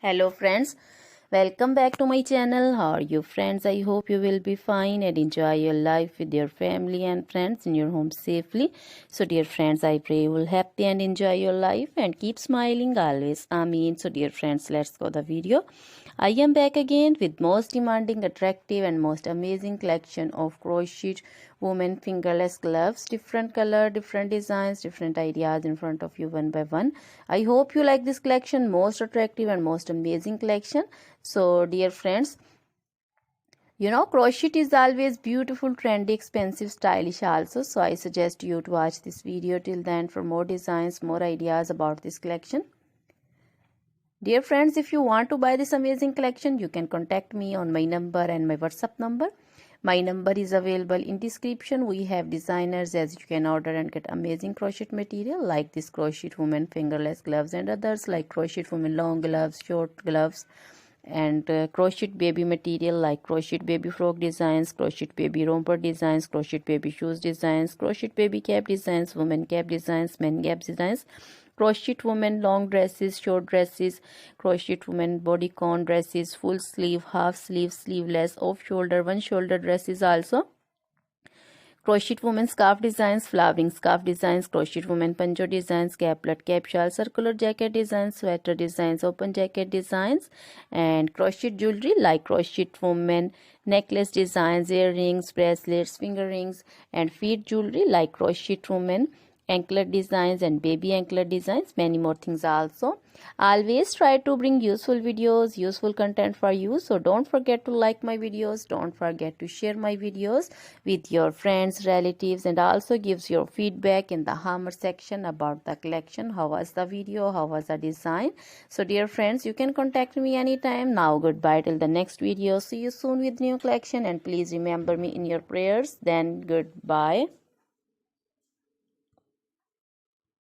Hello friends, welcome back to my channel. How are you friends? I hope you will be fine and enjoy your life with your family and friends in your home safely. So dear friends, I pray you will happy and enjoy your life and keep smiling always. Amen. So dear friends, let's go the video. I am back again with most demanding, attractive and most amazing collection of crochet women fingerless gloves. Different color, different designs, different ideas in front of you one by one. I hope you like this collection, most attractive and most amazing collection. So dear friends, crochet is always beautiful, trendy, expensive, stylish also. So I suggest you to watch this video till then for more designs, more ideas about this collection. Dear friends, if you want to buy this amazing collection, you can contact me on my number and my WhatsApp number. My number is available in description. We have designers as you can order and get amazing crochet material like this crochet woman fingerless gloves and others like crochet woman long gloves, short gloves, and crochet baby material like crochet baby frock designs, crochet baby romper designs, crochet baby shoes designs, crochet baby cap designs, women cap designs, men cap designs, crochet women long dresses, short dresses, crochet women bodycon dresses, full sleeve, half sleeve, sleeveless, off shoulder, one shoulder dresses also, crochet women scarf designs, flowering scarf designs, crochet women pancho designs, caplet, cap shawl, circular jacket designs, sweater designs, open jacket designs, and crochet jewelry like crochet women necklace designs, earrings, bracelets, finger rings, and feet jewelry like crochet women anklet designs and baby anklet designs, many more things also. Always try to bring useful videos, useful content for you. So don't forget to like my videos, don't forget to share my videos with your friends, relatives, and also gives your feedback in the hammer section about the collection. How was the video? How was the design? So dear friends, you can contact me anytime. Now goodbye till the next video. See you soon with new collection and please remember me in your prayers. Then goodbye.